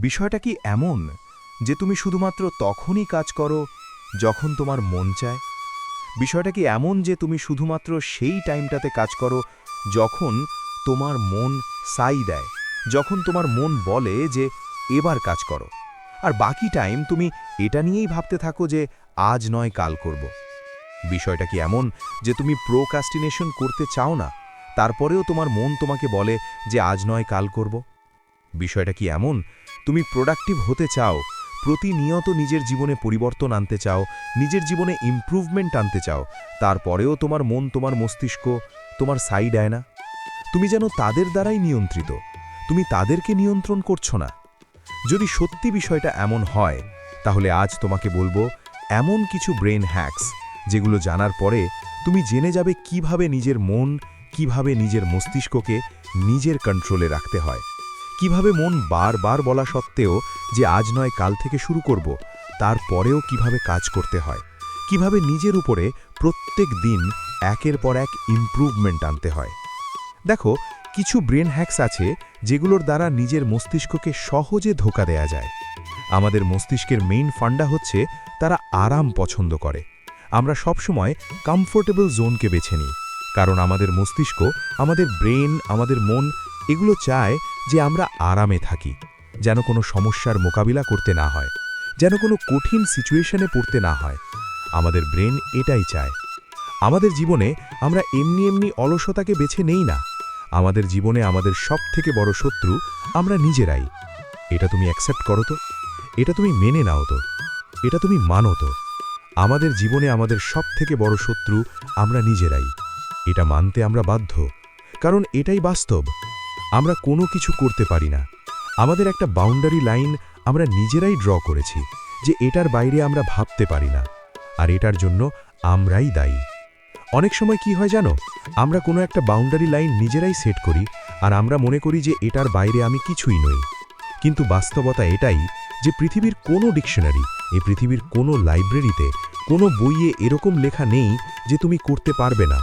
বিষয়টা কি এমন যে তুমি শুধুমাত্র তখনই কাজ করো যখন তোমার মন চায়? বিষয়টা কি এমন যে তুমি শুধুমাত্র সেই টাইমটাতে কাজ করো যখন তোমার মন সাই দেয়, যখন তোমার মন বলে যে এবার কাজ করো, আর বাকি টাইম তুমি এটা নিয়েই ভাবতে থাকো যে আজ নয় কাল করব? বিষয়টা কি এমন যে তুমি প্রোক্রাস্টিনেশন করতে চাও না, তারপরেও তোমার মন তোমাকে বলে যে আজ নয় কাল করব? বিষয়টা কি এমন তুমি প্রোডাক্টিভ হতে চাও, প্রতিনিয়ত নিজের জীবনে পরিবর্তন আনতে চাও, নিজের জীবনে ইমপ্রুভমেন্ট আনতে চাও, তারপরেও তোমার মন, তোমার মস্তিষ্ক তোমার সাই দেয় না? তুমি যেন তাদের দ্বারাই নিয়ন্ত্রিত, তুমি তাদেরকে নিয়ন্ত্রণ করছো না। যদি সত্যি বিষয়টা এমন হয়, তাহলে আজ তোমাকে বলবো এমন কিছু ব্রেন হ্যাকস যেগুলো জানার পরে তুমি জেনে যাবে কিভাবে নিজের মন, কিভাবে নিজের মস্তিষ্ককে নিজের কন্ট্রোলে রাখতে হয়, কিভাবে মন বারবার বলা সত্ত্বেও যে আজ নয় কাল থেকে শুরু করব, তারপরেও কিভাবে কাজ করতে হয়, কিভাবে নিজের উপরে প্রত্যেক দিন একের পর এক ইমপ্রুভমেন্ট আনতে হয়। দেখো, কিছু ব্রেন হ্যাকস আছে যেগুলোর দ্বারা নিজের মস্তিষ্ককে সহজে ধোঁকা দেয়া যায়। আমাদের মস্তিষ্কের মেইন ফান্ডা হচ্ছে তারা আরাম পছন্দ করে। আমরা সবসময় কমফোর্টেবল জোনকে বেছে নিই, কারণ আমাদের মস্তিষ্ক, আমাদের ব্রেন, আমাদের মন এগুলো চায় যে আমরা আরামে থাকি, যেন কোনো সমস্যার মোকাবিলা করতে না হয়, যেন কোনো কঠিন সিচুয়েশনে পড়তে না হয়। আমাদের ব্রেন এটাই চায়। আমাদের জীবনে আমরা এমনি এমনি অলসতাকে বেছে নেই না। আমাদের জীবনে আমাদের সবথেকে বড় শত্রু আমরা নিজেরাই। এটা তুমি অ্যাকসেপ্ট করো তো? এটা তুমি মেনে নাও তো? এটা তুমি মানো তো? আমাদের জীবনে আমাদের সবথেকে বড় শত্রু আমরা নিজেরাই। এটা মানতে আমরা বাধ্য, কারণ এটাই বাস্তব। আমরা কোনো কিছু করতে পারি না। আমাদের একটা বাউন্ডারি লাইন আমরা নিজেরাই ড্র করেছি, যে এটার বাইরে আমরা ভাবতে পারি না, আর এটার জন্য আমরাই দায়ী। অনেক সময় কি হয় জানো, আমরা কোনো একটা বাউন্ডারি লাইন নিজেরাই সেট করি, আর আমরা মনে করি যে এটার বাইরে আমি কিছুই নই। কিন্তু বাস্তবতা এটাই যে পৃথিবীর কোনো ডিকশনারি, এই পৃথিবীর কোনো লাইব্রেরিতে, কোনো বইয়ে এরকম লেখা নেই যে তুমি করতে পারবে না,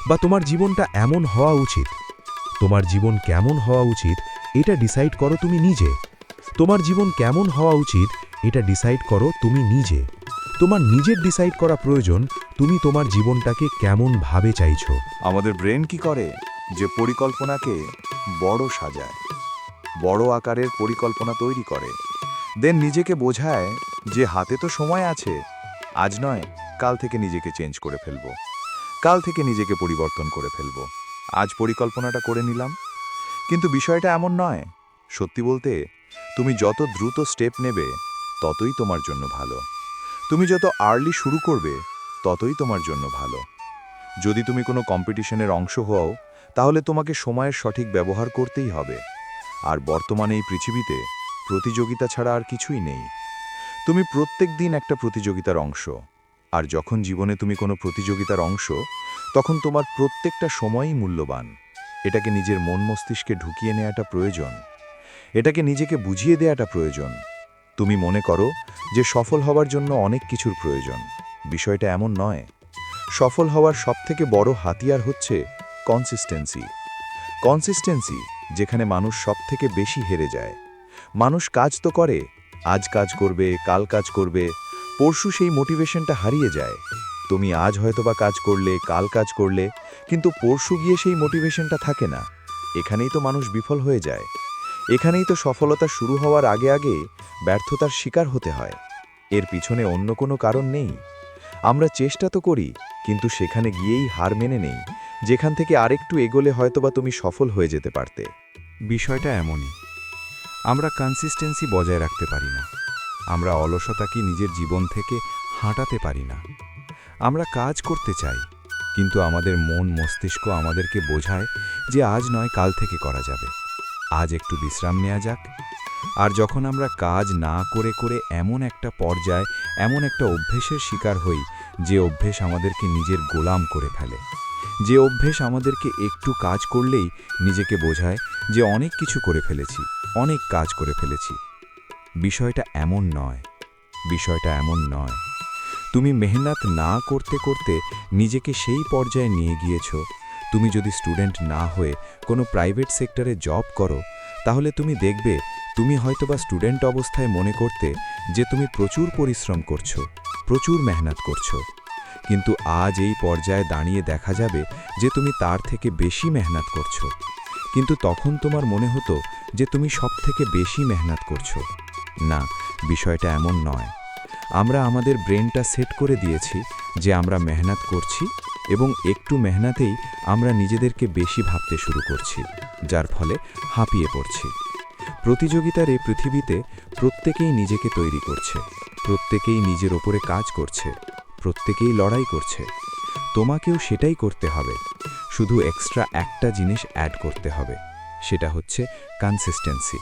বা তোমার জীবনটা এমন হওয়া উচিত। তোমার জীবন কেমন হওয়া উচিত এটা ডিসাইড করো তুমি নিজে। তোমার জীবন কেমন হওয়া উচিত এটা ডিসাইড করো তুমি নিজে। তোমার নিজের ডিসাইড করা প্রয়োজন তুমি তোমার জীবনটাকে কেমন ভাবে চাইছো। আমাদের ব্রেন কি করে যে পরিকল্পনাকে বড় সাজায়, বড় আকারের পরিকল্পনা তৈরি করে, দেন নিজেকে বোঝায় যে হাতে তো সময় আছে, আজ নয় কাল থেকে নিজেকে চেঞ্জ করে ফেলবো, কাল থেকে নিজেকে পরিবর্তন করে ফেলবো, আজ পরিকল্পনাটা করে নিলাম। কিন্তু বিষয়টা এমন নয়। সত্যি বলতে, তুমি যত দ্রুত স্টেপ নেবে ততই তোমার জন্য ভালো। তুমি যত আর্লি শুরু করবে ততই তোমার জন্য ভালো। যদি তুমি কোনো কম্পিটিশনের অংশ হও, তাহলে তোমাকে সময়ের সঠিক ব্যবহার করতেই হবে। আর বর্তমানে এই পৃথিবীতে প্রতিযোগিতা ছাড়া আর কিছুই নেই। তুমি প্রত্যেক দিন একটা প্রতিযোগিতার অংশ। আর যখন জীবনে তুমি কোনো প্রতিযোগিতার অংশ, তখন তোমার প্রত্যেকটা সময়ই মূল্যবান। এটাকে নিজের মন মস্তিষ্কে ঢুকিয়ে নেওয়াটা প্রয়োজন। এটাকে নিজেকে বুঝিয়ে দেওয়াটা প্রয়োজন। তুমি মনে করো যে সফল হওয়ার জন্য অনেক কিছুর প্রয়োজন। বিষয়টা এমন নয়। সফল হওয়ার সবথেকে বড় হাতিয়ার হচ্ছে কনসিস্টেন্সি। কনসিস্টেন্সি যেখানে মানুষ সবথেকে বেশি হেরে যায়। মানুষ কাজ তো করে, আজ কাজ করবে, কাল কাজ করবে, পরশু সেই মোটিভেশনটা হারিয়ে যায়। তুমি আজ হয়তোবা কাজ করলে, কাল কাজ করলে, কিন্তু পরশু গিয়ে সেই মোটিভেশনটা থাকে না। এখানেই তো মানুষ বিফল হয়ে যায়। এখানেই তো সফলতা শুরু হওয়ার আগে আগে ব্যর্থতার শিকার হতে হয়। এর পিছনে অন্য কোনো কারণ নেই। আমরা চেষ্টা তো করি, কিন্তু সেখানে গিয়েই হার মেনে নেই, যেখান থেকে আরেকটু এগোলে হয়তোবা তুমি সফল হয়ে যেতে পারতে। বিষয়টা এমনই, আমরা কনসিস্টেন্সি বজায় রাখতে পারি না। আমরা অলসতাকে নিজের জীবন থেকে হাঁটাতে পারি না। আমরা কাজ করতে চাই, কিন্তু আমাদের মন মস্তিষ্ক আমাদেরকে বোঝায় যে আজ নয় কাল থেকে করা যাবে, আজ একটু বিশ্রাম নেওয়া যাক। আর যখন আমরা কাজ না করে করে এমন একটা পর্যায়ে, এমন একটা অভ্যেসের শিকার হই, যে অভ্যেস আমাদেরকে নিজের গোলাম করে ফেলে, যে অভ্যেস আমাদেরকে একটু কাজ করলেই নিজেকে বোঝায় যে অনেক কিছু করে ফেলেছি, অনেক কাজ করে ফেলেছি। বিষয়টা এমন নয়। বিষয়টা এমন নয়। তুমি মেহনত না করতে করতে নিজেকে সেই পর্যায়ে নিয়ে গিয়েছ। তুমি যদি স্টুডেন্ট না হয়ে কোনো প্রাইভেট সেক্টরে জব করো, তাহলে তুমি দেখবে তুমি হয়তোবা স্টুডেন্ট অবস্থায় মনে করতে যে তুমি প্রচুর পরিশ্রম করছো, প্রচুর মেহনত করছো, কিন্তু আজ এই পর্যায়ে দাঁড়িয়ে দেখা যাবে যে তুমি তার থেকে বেশি মেহনত করছো। কিন্তু তখন তোমার মনে হতো যে তুমি সবথেকে বেশি মেহনত করছো। না, বিষয়টা এমন নয়। আমরা আমাদের ব্রেনটা সেট করে দিয়েছি যে আমরা মেহনত করছি এবং একটু মেহনতেই আমরা নিজেদেরকে বেশি ভাবতে শুরু করছি, যার ফলে হাঁপিয়ে পড়ছি। প্রতিযোগিতার এই পৃথিবীতে প্রত্যেকেই নিজেকে তৈরি করছে, প্রত্যেকেই নিজের ওপরে কাজ করছে, প্রত্যেকেই লড়াই করছে। তোমাকেও সেটাই করতে হবে, শুধু এক্সট্রা একটা জিনিস অ্যাড করতে হবে, সেটা হচ্ছে কনসিস্টেন্সি।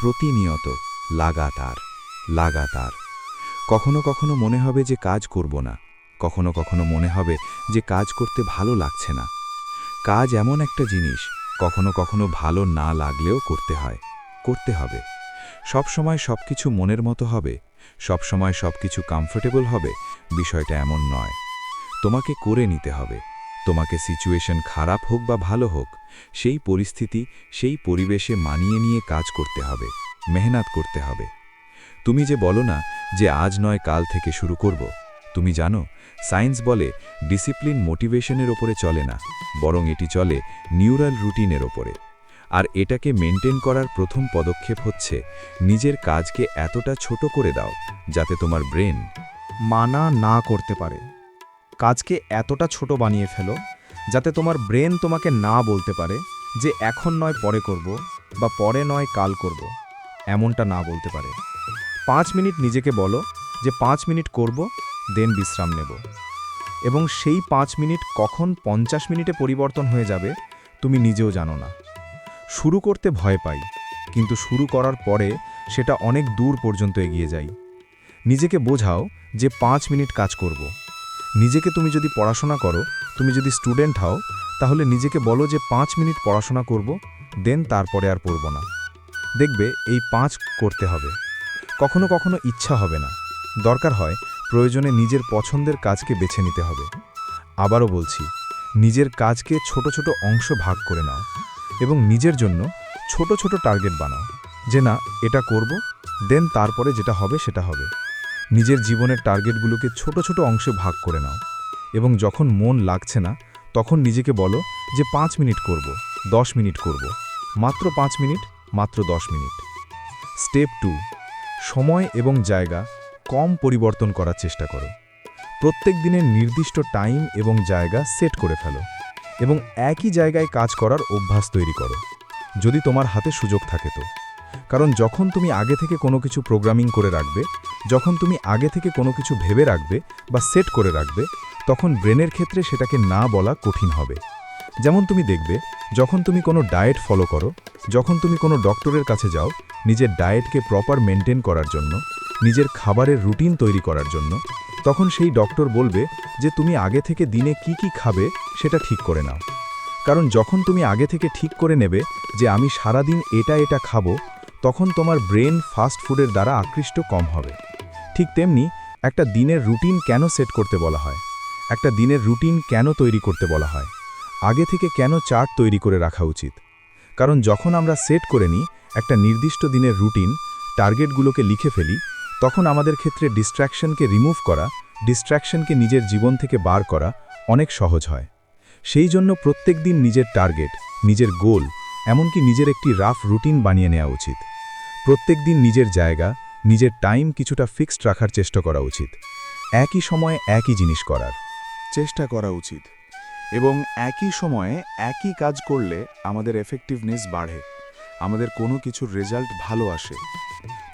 প্রতিনিয়ত, লাগাতার লাগাতার। কখনো কখনো মনে হবে যে কাজ করব না, কখনো কখনো মনে হবে যে কাজ করতে ভালো লাগছে না। কাজ এমন একটা জিনিস, কখনো কখনো ভালো না লাগলেও করতে হয়, করতে হবে। সবসময় সবকিছু মনের মতো হবে, সবসময় সবকিছু কমফোর্টেবল হবে, বিষয়টা এমন নয়। তোমাকে করে নিতে হবে। তোমাকে সিচুয়েশন খারাপ হোক বা ভালো হোক, সেই পরিস্থিতি, সেই পরিবেশে মানিয়ে নিয়ে কাজ করতে হবে, মেহনত করতে হবে। তুমি যে বলো না যে আজ নয় কাল থেকে শুরু করব, তুমি জানো সায়েন্স বলে ডিসিপ্লিন মোটিভেশনের ওপরে চলে না, বরং এটি চলে নিউরাল রুটিনের ওপরে। আর এটাকে মেনটেন করার প্রথম পদক্ষেপ হচ্ছে নিজের কাজকে এতটা ছোট করে দাও যাতে তোমার ব্রেন মানা না করতে পারে। কাজকে এতটা ছোট বানিয়ে ফেলো যাতে তোমার ব্রেন তোমাকে না বলতে পারে যে এখন নয় পরে করব বা পরে নয় কাল করব, এমনটা না বলতে পারে। 5 মিনিট নিজেকে বলো যে 5 মিনিট করব, দেন বিশ্রাম নেব। এবং সেই 5 মিনিট কখন 50 মিনিটে পরিবর্তন হয়ে যাবে তুমি নিজেও জানো না। শুরু করতে ভয় পাই, কিন্তু শুরু করার পরে সেটা অনেক দূর পর্যন্ত এগিয়ে যায়। নিজেকে বোঝাও যে 5 মিনিট কাজ করব। নিজেকে তুমি যদি পড়াশোনা করো, তুমি যদি স্টুডেন্ট হও, তাহলে নিজেকে বলো যে 5 মিনিট পড়াশোনা করব, দেন তারপরে আর পড়ব না। দেখবে এই 5 করতে হবে। কখনো কখনো ইচ্ছা হবে না, দরকার হয় প্রয়োজনে নিজের পছন্দের কাজকে বেছে নিতে হবে। আবারও বলছি, নিজের কাজকে ছোট ছোট অংশ ভাগ করে নাও এবং নিজের জন্য ছোট ছোট টার্গেট বানাও যে না এটা করব, দেন তারপরে যেটা হবে সেটা হবে। নিজের জীবনের টার্গেটগুলোকে ছোট ছোট অংশে ভাগ করে নাও এবং যখন মন লাগছে না তখন নিজেকে বলো যে 5 মিনিট করব, 10 মিনিট করব, মাত্র 5 মিনিট, মাত্র 10 মিনিট। স্টেপ 2, সময় এবং জায়গা কম পরিবর্তন করার চেষ্টা করো। প্রত্যেক দিনের নির্দিষ্ট টাইম এবং জায়গা সেট করে ফেলো এবং একই জায়গায় কাজ করার অভ্যাস তৈরি করো, যদি তোমার হাতে সুযোগ থাকে তো। কারণ যখন তুমি আগে থেকে কোনো কিছু প্রোগ্রামিং করে রাখবে, যখন তুমি আগে থেকে কোনো কিছু ভেবে রাখবে বা সেট করে রাখবে, তখন ব্রেনের ক্ষেত্রে সেটাকে না বলা কঠিন হবে। যেমন তুমি দেখবে, যখন তুমি কোনো ডায়েট ফলো করো, যখন তুমি কোনো ডক্টরের কাছে যাও নিজের ডায়েটকে প্রপার মেনটেন করার জন্য, নিজের খাবারের রুটিন তৈরি করার জন্য, তখন সেই ডক্টর বলবে যে তুমি আগে থেকে দিনে কি কি খাবে সেটা ঠিক করে নাও। কারণ যখন তুমি আগে থেকে ঠিক করে নেবে যে আমি সারাদিন এটা এটা খাবো, তখন তোমার ব্রেন ফাস্ট ফুডের দ্বারা আকৃষ্ট কম হবে। ঠিক তেমনি একটা দিনের রুটিন কেন সেট করতে বলা হয়, একটা দিনের রুটিন কেন তৈরি করতে বলা হয়, আগে থেকে কেন চার্ট তৈরি করে রাখা উচিত। কারণ যখন আমরা সেট করে নিই একটা নির্দিষ্ট দিনের রুটিন, টার্গেটগুলোকে লিখে ফেলি, তখন আমাদের ক্ষেত্রে ডিস্ট্র্যাকশনকে রিমুভ করা, ডিস্ট্র্যাকশনকে নিজের জীবন থেকে বার করা অনেক সহজ হয়। সেই জন্য প্রত্যেক দিন নিজের টার্গেট, নিজের গোল, এমনকি নিজের একটি রাফ রুটিন বানিয়ে নেওয়া উচিত। প্রত্যেক দিন নিজের জায়গা, নিজের টাইম কিছুটা ফিক্সড রাখার চেষ্টা করা উচিত। একই সময়ে একই জিনিস করার চেষ্টা করা উচিত এবং একই সময়ে একই কাজ করলে আমাদের এফেক্টিভনেস বাড়ে, আমাদের কোনো কিছুর রেজাল্ট ভালো আসে।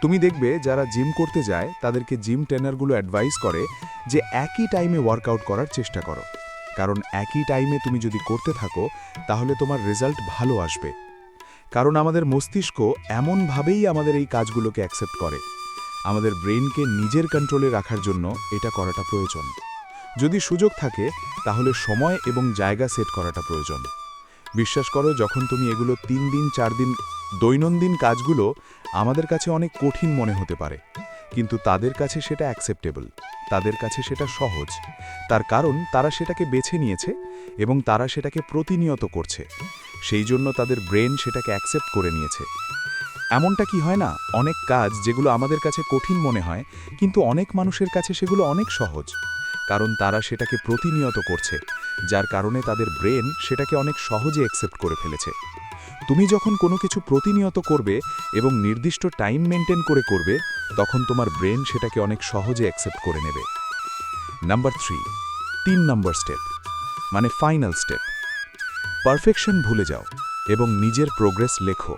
তুমি দেখবে যারা জিম করতে যায় তাদেরকে জিম ট্রেনারগুলো অ্যাডভাইস করে যে একই টাইমে ওয়ার্কআউট করার চেষ্টা করো, কারণ একই টাইমে তুমি যদি করতে থাকো তাহলে তোমার রেজাল্ট ভালো আসবে। কারণ আমাদের মস্তিষ্ক এমনভাবেই আমাদের এই কাজগুলোকে অ্যাকসেপ্ট করে। আমাদের ব্রেনকে নিজের কন্ট্রোলে রাখার জন্য এটা করাটা প্রয়োজন। যদি সুযোগ থাকে তাহলে সময় এবং জায়গা সেট করাটা প্রয়োজন। বিশ্বাস করো, যখন তুমি এগুলো 3 দিন 4 দিন দৈনন্দিন কাজগুলো আমাদের কাছে অনেক কঠিন মনে হতে পারে, কিন্তু তাদের কাছে সেটা অ্যাকসেপ্টেবল, তাদের কাছে সেটা সহজ। তার কারণ তারা সেটাকে বেছে নিয়েছে এবং তারা সেটাকে প্রতিনিয়ত করছে, সেই জন্য তাদের ব্রেন সেটাকে অ্যাকসেপ্ট করে নিয়েছে। এমনটা কি হয় না, অনেক কাজ যেগুলো আমাদের কাছে কঠিন মনে হয় কিন্তু অনেক মানুষের কাছে সেগুলো অনেক সহজ, কারণ তারা সেটাকে প্রতিনিয়ত করছে, যার কারণে তাদের ব্রেন সেটাকে অনেক সহজে অ্যাকসেপ্ট করে ফেলেছে। তুমি যখন কোনো কিছু প্রতিনিয়ত করবে এবং নির্দিষ্ট টাইম মেনটেন করে করবে, তখন তোমার ব্রেন সেটাকে অনেক সহজে অ্যাকসেপ্ট করে নেবে। নাম্বার 3, 3 নম্বর স্টেপ, মানে ফাইনাল স্টেপ। পারফেকশন ভুলে যাও এবং নিজের প্রোগ্রেস লেখো।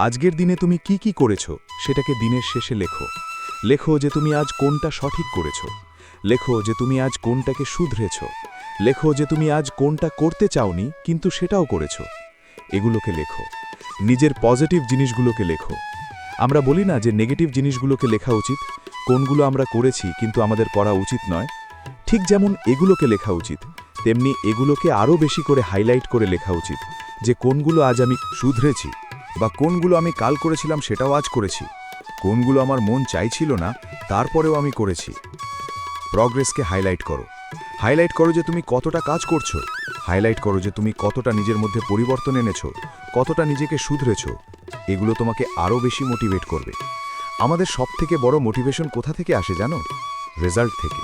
আজকের দিনে তুমি কি কি করেছো সেটাকে দিনের শেষে লেখো। লেখো যে তুমি আজ কোনটা সঠিক করেছো, লেখো যে তুমি আজ কোনটাকে শুধরেছো, লেখো যে তুমি আজ কোনটা করতে চাওনি কিন্তু সেটাও করেছো। এগুলোকে লেখো। নিজের পজিটিভ জিনিসগুলোকে লেখো। আমরা বলি না যে নেগেটিভ জিনিসগুলোকে লেখা উচিত, কোনগুলো আমরা করেছি কিন্তু আমাদের করা উচিত নয়। ঠিক যেমন এগুলোকে লেখা উচিত, তেমনি এগুলোকে আরও বেশি করে হাইলাইট করে লেখা উচিত, যে কোনগুলো আজ আমি শুধরেছি, বা কোনগুলো আমি কাল করেছিলাম সেটাও আজ করেছি, কোনগুলো আমার মন চাইছিল না তারপরেও আমি করেছি। প্রগ্রেসকে হাইলাইট করো। হাইলাইট করো যে তুমি কতটা কাজ করছো, হাইলাইট করো যে তুমি কতটা নিজের মধ্যে পরিবর্তন এনেছো, কতটা নিজেকে শুধরেছো। এগুলো তোমাকে আরও বেশি মোটিভেট করবে। আমাদের সবথেকে বড় মোটিভেশন কোথা থেকে আসে জানো? রেজাল্ট থেকে।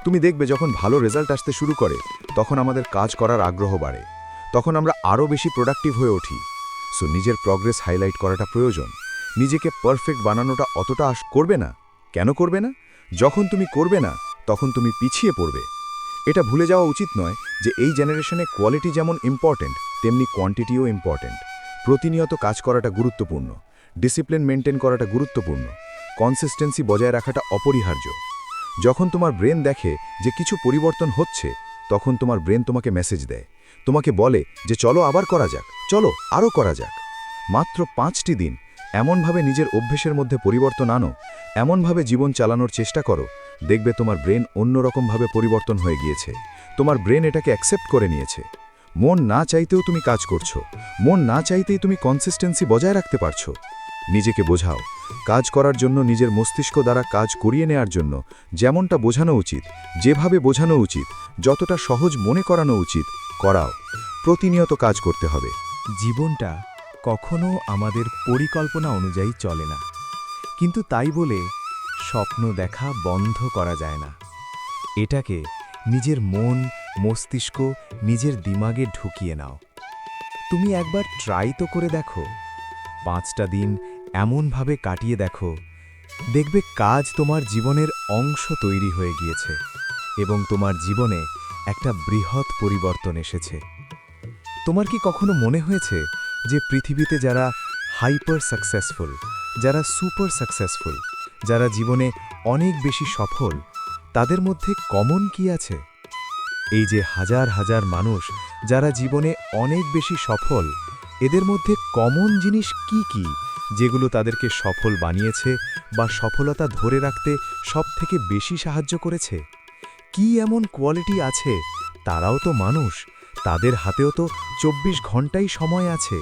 তুমি দেখবে যখন ভালো রেজাল্ট আসতে শুরু করে, তখন আমাদের কাজ করার আগ্রহ বাড়ে, তখন আমরা আরও বেশি প্রোডাক্টিভ হয়ে উঠি। সো নিজের প্রগ্রেস হাইলাইট করাটা প্রয়োজন। নিজেকে পারফেক্ট বানানোটা অতটা করবে না। কেন করবে না? যখন তুমি করবে না, তখন তুমি পিছিয়ে পড়বে। এটা ভুলে যাওয়া উচিত নয় যে এই জেনারেশনে কোয়ালিটি যেমন ইম্পর্ট্যান্ট, তেমনি কোয়ান্টিটিও ইম্পর্ট্যান্ট। প্রতিনিয়ত কাজ করাটা গুরুত্বপূর্ণ, ডিসিপ্লিন মেনটেন করাটা গুরুত্বপূর্ণ, কনসিস্টেন্সি বজায় রাখাটা অপরিহার্য। যখন তোমার ব্রেন দেখে যে কিছু পরিবর্তন হচ্ছে, তখন তোমার ব্রেন তোমাকে মেসেজ দেয়, তোমাকে বলে যে চলো আবার করা যাক, চলো আরও করা যাক। মাত্র 5টি দিন এমনভাবে নিজের অভ্যেসের মধ্যে পরিবর্তন আনো, এমনভাবে জীবন চালানোর চেষ্টা করো, দেখবে তোমার ব্রেন অন্যরকমভাবে পরিবর্তন হয়ে গিয়েছে। তোমার ব্রেন এটাকে অ্যাকসেপ্ট করে নিয়েছে। মন না চাইতেও তুমি কাজ করছো, মন না চাইতেই তুমি কনসিস্টেন্সি বজায় রাখতে পারছো। নিজেকে বোঝাও, কাজ করার জন্য নিজের মস্তিষ্ক দ্বারা কাজ করিয়ে নেওয়ার জন্য যেমনটা বোঝানো উচিত, যেভাবে বোঝানো উচিত, যতটা সহজ মনে করানো উচিত, করাও। প্রতিনিয়ত কাজ করতে হবে। জীবনটা কখনো আমাদের পরিকল্পনা অনুযায়ী চলে না, কিন্তু তাই বলে স্বপ্ন দেখা বন্ধ করা যায় না। এটাকে নিজের মন, মস্তিষ্ক, নিজের দিমাগে ঢুকিয়ে নাও। তুমি একবার ট্রাই তো করে দেখো। 5টা দিন এমনভাবে কাটিয়ে দেখো, দেখবে কাজ তোমার জীবনের অংশ তৈরি হয়ে গিয়েছে এবং তোমার জীবনে একটা বৃহৎ পরিবর্তন এসেছে। তোমার কি কখনো মনে হয়েছে যে পৃথিবীতে যারা হাইপার সাকসেসফুল, যারা সুপার সাকসেসফুল, যারা জীবনে অনেক বেশি সফল, তাদের মধ্যে কমন কি আছে? এই যে হাজার হাজার মানুষ যারা জীবনে অনেক বেশি সফল, এদের মধ্যে কমন জিনিস কি কি যেগুলো তাদেরকে সফল বানিয়েছে বা সফলতা ধরে রাখতে সবথেকে বেশি সাহায্য করেছে? কি এমন কোয়ালিটি আছে? তারাও তো মানুষ, তাদের হাতেও তো 24 ঘন্টাই সময় আছে।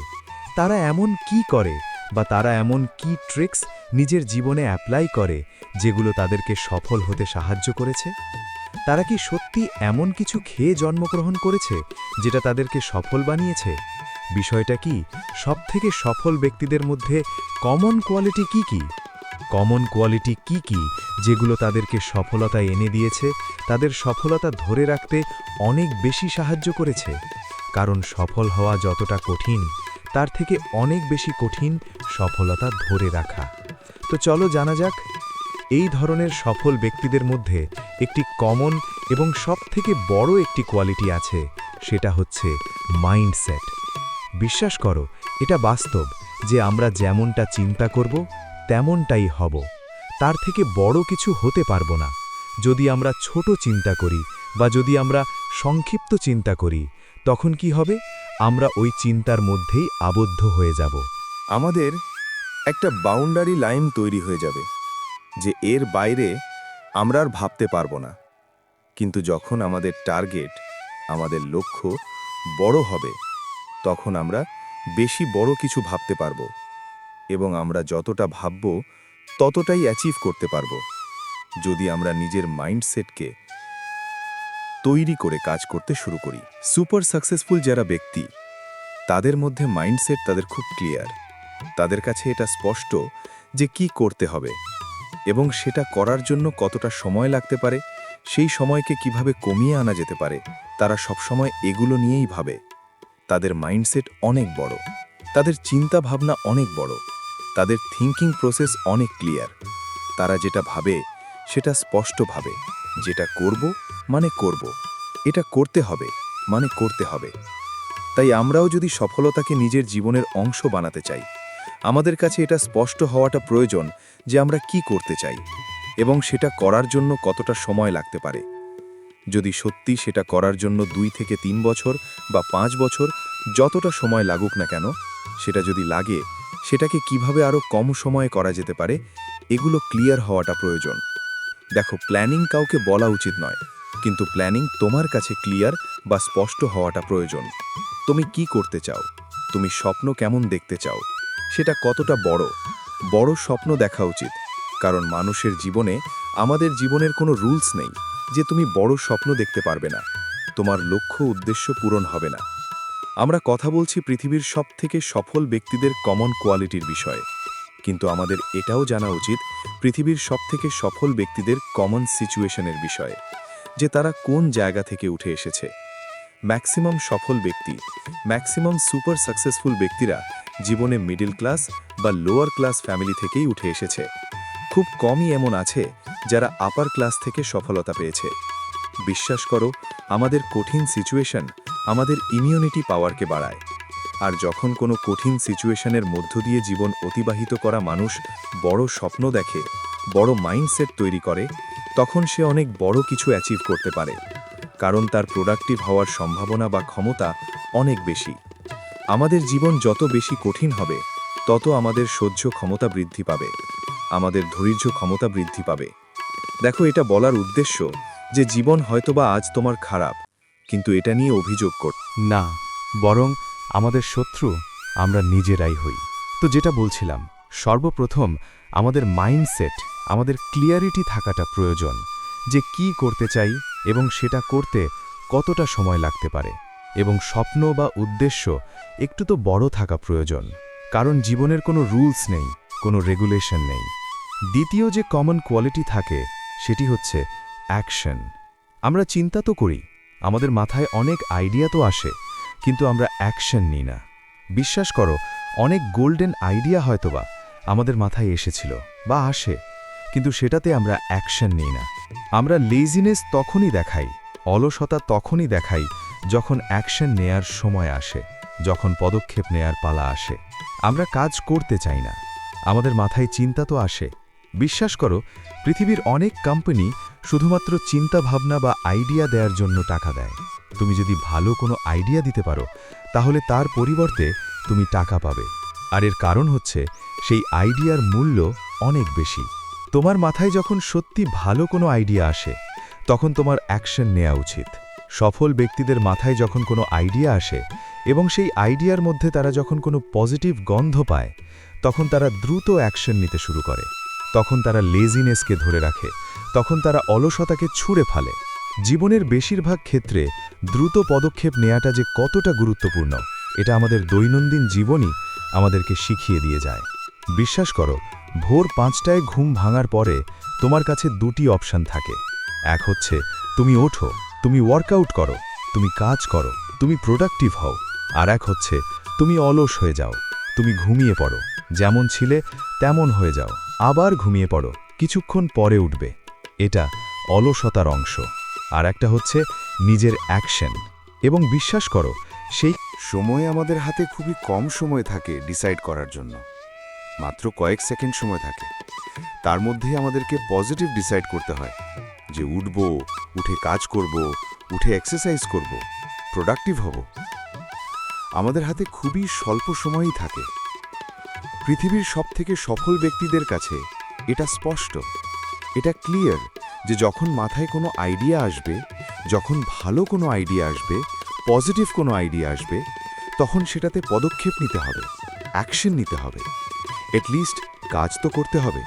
তারা এমন কি করে বা তারা এমন কি ট্রিক্স নিজের জীবনে অ্যাপ্লাই করে যেগুলো তাদেরকে সফল হতে সাহায্য করেছে? তারা কি সত্যি এমন কিছু খেয়ে জন্মগ্রহণ করেছে যেটা তাদেরকে সফল বানিয়েছে? বিষয়টা কি, সবথেকে সফল ব্যক্তিদের মধ্যে কমন কোয়ালিটি কি কি? কমন কোয়ালিটি কি কি যেগুলো তাদেরকে সফলতা এনে দিয়েছে, তাদের সফলতা ধরে রাখতে অনেক বেশি সাহায্য করেছে? কারণ সফল হওয়া যতটা কঠিন, তার থেকে অনেক বেশি কঠিন সফলতা ধরে রাখা। তো চলো জানা যাক। এই ধরনের সফল ব্যক্তিদের মধ্যে একটি কমন এবং সবথেকে বড় একটি কোয়ালিটি আছে, সেটা হচ্ছে মাইন্ডসেট। বিশ্বাস করো, এটা বাস্তব যে আমরা যেমনটা চিন্তা করব তেমনটাই হব। তার থেকে বড় কিছু হতে পারবো না। যদি আমরা ছোট চিন্তা করি বা যদি আমরা সংক্ষিপ্ত চিন্তা করি, তখন কি হবে? আমরা ওই চিন্তার মধ্যেই আবদ্ধ হয়ে যাব। আমাদের একটা বাউন্ডারি লাইন তৈরি হয়ে যাবে যে এর বাইরে আমরা আর ভাবতে পারবো না। কিন্তু যখন আমাদের টার্গেট, আমাদের লক্ষ্য বড় হবে, তখন আমরা বেশি বড় কিছু ভাবতে পারবো এবং আমরা যতটা ভাবব ততটাই অ্যাচিভ করতে পারবো। যদি আমরা নিজের মাইন্ডসেটকে তৈরি করে কাজ করতে শুরু করি। সুপার সাকসেসফুল যারা ব্যক্তি, তাদের মধ্যে মাইন্ডসেট তাদের খুব ক্লিয়ার। তাদের কাছে এটা স্পষ্ট যে কি করতে হবে এবং সেটা করার জন্য কতটা সময় লাগতে পারে, সেই সময়কে কিভাবে কমিয়ে আনা যেতে পারে, তারা সবসময় এগুলো নিয়েই ভাবে। তাদের মাইন্ডসেট অনেক বড়, তাদের চিন্তা ভাবনা অনেক বড়, তাদের থিঙ্কিং প্রসেস অনেক ক্লিয়ার। তারা যেটা ভাবে সেটা স্পষ্ট ভাবে, যেটা করব মানে করব, এটা করতে হবে মানে করতে হবে। তাই আমরাও যদি সফলতাকে নিজের জীবনের অংশ বানাতে চাই, আমাদের কাছে এটা স্পষ্ট হওয়াটা প্রয়োজন যে আমরা কি করতে চাই এবং সেটা করার জন্য কতটা সময় লাগতে পারে। যদি সত্যি সেটা করার জন্য 2 থেকে 3 বছর বা 5 বছর যতটা সময় লাগুক না কেন, সেটা যদি লাগে, সেটাকে কিভাবে আরও কম সময়ে করা যেতে পারে, এগুলো ক্লিয়ার হওয়াটা প্রয়োজন। দেখো, প্ল্যানিং কাউকে বলা উচিত নয়, কিন্তু প্ল্যানিং তোমার কাছে ক্লিয়ার বা স্পষ্ট হওয়াটা প্রয়োজন। তুমি কি করতে চাও, তুমি স্বপ্ন কেমন দেখতে চাও, সেটা কতটা বড় বড় স্বপ্ন দেখা উচিত। কারণ মানুষের জীবনে, আমাদের জীবনের কোনো রুলস নেই যে তুমি বড় স্বপ্ন দেখতে পারবে না, তোমার লক্ষ্য উদ্দেশ্য পূরণ হবে না। আমরা কথা বলছি পৃথিবীর সবথেকে সফল ব্যক্তিদের কমন কোয়ালিটির বিষয়ে, কিন্তু আমাদের এটাও জানা উচিত পৃথিবীর সবথেকে সফল ব্যক্তিদের কমন সিচুয়েশনের বিষয়ে, যে তারা কোন জায়গা থেকে উঠে এসেছে। ম্যাক্সিমাম সফল ব্যক্তি, ম্যাক্সিমাম সুপার সাকসেসফুল ব্যক্তিরা জীবনে মিডল ক্লাস বা লোয়ার ক্লাস ফ্যামিলি থেকেই উঠে এসেছে। খুব কমই এমন আছে যারা আপার ক্লাস থেকে সফলতা পেয়েছে। বিশ্বাস করো, আমাদের কঠিন সিচুয়েশন আমাদের ইমিউনিটি পাওয়ারকে বাড়ায়। আর যখন কোনো কঠিন সিচুয়েশনের মধ্য দিয়ে জীবন অতিবাহিত করা মানুষ বড় স্বপ্ন দেখে, বড় মাইন্ডসেট তৈরি করে, তখন সে অনেক বড় কিছু অ্যাচিভ করতে পারে, কারণ তার প্রোডাক্টিভ হওয়ার সম্ভাবনা বা ক্ষমতা অনেক বেশি। আমাদের জীবন যত বেশি কঠিন হবে, তত আমাদের সহ্য ক্ষমতা বৃদ্ধি পাবে, আমাদের ধৈর্য ক্ষমতা বৃদ্ধি পাবে। দেখো, এটা বলার উদ্দেশ্য যে জীবন হয়তোবা আজ তোমার খারাপ, কিন্তু এটা নিয়ে অভিযোগ কর না, বরং আমাদের শত্রু আমরা নিজেরাই হই। তো যেটা বলছিলাম, সর্বপ্রথম আমাদের মাইন্ডসেট, আমাদের ক্লিয়ারিটি থাকাটা প্রয়োজন যে কি করতে চাই এবং সেটা করতে কতটা সময় লাগতে পারে। এবং স্বপ্ন বা উদ্দেশ্য একটু তো বড় থাকা প্রয়োজন, কারণ জীবনের কোনো রুলস নেই, কোনো রেগুলেশন নেই। দ্বিতীয় যে কমন কোয়ালিটি থাকে সেটি হচ্ছে অ্যাকশন। আমরা চিন্তা তো করি, আমাদের মাথায় অনেক আইডিয়া তো আসে, কিন্তু আমরা অ্যাকশন নিই না। বিশ্বাস করো, অনেক গোল্ডেন আইডিয়া হয়তোবা আমাদের মাথায় এসেছিল বা আসে, কিন্তু সেটাতে আমরা অ্যাকশন নিই না। আমরা লেজিনেস তখনই দেখাই, অলসতা তখনই দেখাই যখন অ্যাকশন নেয়ার সময় আসে, যখন পদক্ষেপ নেয়ার পালা আসে। আমরা কাজ করতে চাই না, আমাদের মাথায় চিন্তা তো আসে। বিশ্বাস করো, পৃথিবীর অনেক কোম্পানি শুধুমাত্র চিন্তা ভাবনা বা আইডিয়া দেওয়ার জন্য টাকা দেয়। তুমি যদি ভালো কোনো আইডিয়া দিতে পারো, তাহলে তার পরিবর্তে তুমি টাকা পাবে। আর এর কারণ হচ্ছে সেই আইডিয়ার মূল্য অনেক বেশি। তোমার মাথায় যখন সত্যি ভালো কোনো আইডিয়া আসে, তখন তোমার অ্যাকশন নেওয়া উচিত। সফল ব্যক্তিদের মাথায় যখন কোনো আইডিয়া আসে এবং সেই আইডিয়ার মধ্যে তারা যখন কোনো পজিটিভ গন্ধ পায়, তখন তারা দ্রুত অ্যাকশন নিতে শুরু করে। তখন তারা লেজিনেসকে ধরে রাখে, তখন তারা অলসতাকে ছুঁড়ে ফেলে। জীবনের বেশিরভাগ ক্ষেত্রে দ্রুত পদক্ষেপ নেওয়াটা যে কতটা গুরুত্বপূর্ণ, এটা আমাদের দৈনন্দিন জীবনই আমাদেরকে শিখিয়ে দিয়ে যায়। বিশ্বাস করো, ভোর 5টায় ঘুম ভাঙার পরে তোমার কাছে 2টি অপশন থাকে। এক হচ্ছে তুমি ওঠো, তুমি ওয়ার্কআউট করো, তুমি কাজ করো, তুমি প্রোডাক্টিভ হও। আর এক হচ্ছে তুমি অলস হয়ে যাও, তুমি ঘুমিয়ে পড়ো, যেমন ছিলে তেমন হয়ে যাও, আবার ঘুমিয়ে পড়ো, কিছুক্ষণ পরে উঠবে। এটা অলসতার অংশ। আর একটা হচ্ছে নিজের অ্যাকশন। এবং বিশ্বাস করো, সেই সময় আমাদের হাতে খুবই কম সময় থাকে ডিসাইড করার জন্য, মাত্র কয়েক সেকেন্ড সময় থাকে। তার মধ্যেই আমাদেরকে পজিটিভ ডিসাইড করতে হয় যে উঠব, উঠে কাজ করব, উঠে এক্সারসাইজ করব, প্রোডাক্টিভ হব। আমাদের হাতে খুবই স্বল্প সময়ই থাকে। পৃথিবীর সবথেকে সফল ব্যক্তিদের কাছে এটা স্পষ্ট, এটা ক্লিয়ার যে যখন মাথায় কোনো আইডিয়া আসবে, যখন ভালো কোনো আইডিয়া আসবে, পজিটিভ কোনো আইডিয়া আসবে, তখন সেটাতে পদক্ষেপ নিতে হবে, অ্যাকশন নিতে হবে। এটলিস্ট কাজ তো করতে হবে,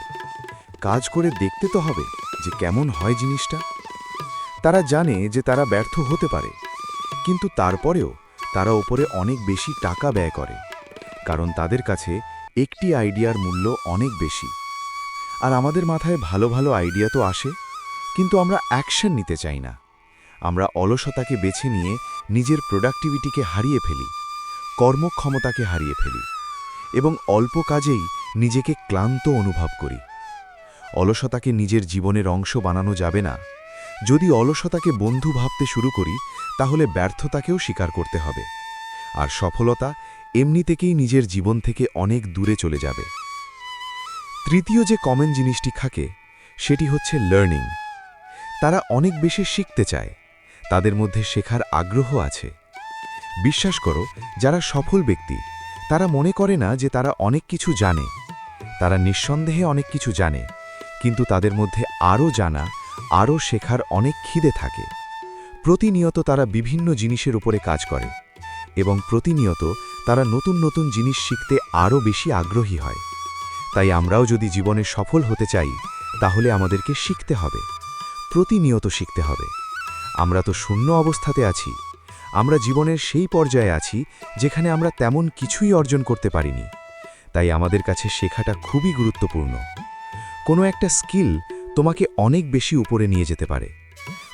কাজ করে দেখতে তো হবে যে কেমন হয় জিনিসটা। তারা জানে যে তারা ব্যর্থ হতে পারে, কিন্তু তারপরেও তারা ওপরে অনেক বেশি টাকা ব্যয় করে, কারণ তাদের কাছে একটি আইডিয়ার মূল্য অনেক বেশি। আর আমাদের মাথায় ভালো ভালো আইডিয়া তো আসে, কিন্তু আমরা অ্যাকশন নিতে চাই না। আমরা অলসতাকে বেছে নিয়ে নিজের প্রোডাক্টিভিটিকে হারিয়ে ফেলি, কর্মক্ষমতাকে হারিয়ে ফেলি এবং অল্প কাজেই নিজেকে ক্লান্ত অনুভব করি। অলসতাকে নিজের জীবনের অংশ বানানো যাবে না। যদি অলসতাকে বন্ধু ভাবতে শুরু করি, তাহলে ব্যর্থতাকেও স্বীকার করতে হবে। আর সফলতা এমনি থেকেই নিজের জীবন থেকে অনেক দূরে চলে যাবে। তৃতীয় যে কমন জিনিসটি থাকে, সেটি হচ্ছে লার্নিং। তারা অনেক বেশি শিখতে চায়, তাদের মধ্যে শেখার আগ্রহ আছে। বিশ্বাস করো, যারা সফল ব্যক্তি তারা মনে করে না যে তারা অনেক কিছু জানে। তারা নিঃসন্দেহে অনেক কিছু জানে, কিন্তু তাদের মধ্যে আরও জানা, আরও শেখার অনেক খিদে থাকে। প্রতিনিয়ত তারা বিভিন্ন জিনিসের উপরে কাজ করে এবং প্রতিনিয়ত তারা নতুন নতুন জিনিস শিখতে আরও বেশি আগ্রহী হয়। তাই আমরাও যদি জীবনে সফল হতে চাই, তাহলে আমাদেরকে শিখতে হবে, প্রতিনিয়ত শিখতে হবে। আমরা তো শূন্য অবস্থাতে আছি। আমরা জীবনের সেই পর্যায়ে আছি যেখানে আমরা তেমন কিছুই অর্জন করতে পারিনি। তাই আমাদের কাছে শেখাটা খুবই গুরুত্বপূর্ণ। কোনো একটা স্কিল তোমাকে অনেক বেশি উপরে নিয়ে যেতে পারে।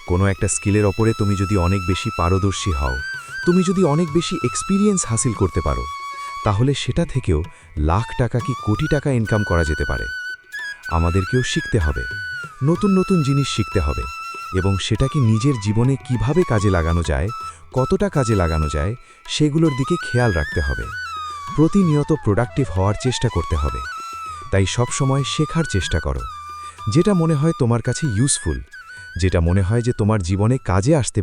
কোনো একটা স্কিলের ওপরে তুমি যদি অনেক বেশি পারদর্শী হও, তুমি যদি অনেক বেশি এক্সপিরিয়েন্স হাসিল করতে পারো, তাহলে সেটা থেকেও লাখ টাকা কি কোটি টাকা ইনকাম করা যেতে পারে। আমাদেরকেও শিখতে হবে, নতুন নতুন জিনিস শিখতে হবে এবং সেটাকে নিজের জীবনে কিভাবে কাজে লাগানো যায়, কতটা কাজে লাগানো যায়, সেগুলোর দিকে খেয়াল রাখতে হবে। প্রতিনিয়ত প্রোডাক্টিভ হওয়ার চেষ্টা করতে হবে। তাই সব সময় শেখার চেষ্টা করো। যেটা মনে হয় তোমার কাছে ইউজফুল, যেটা মনে হয় যে তোমার জীবনে কাজে আসতে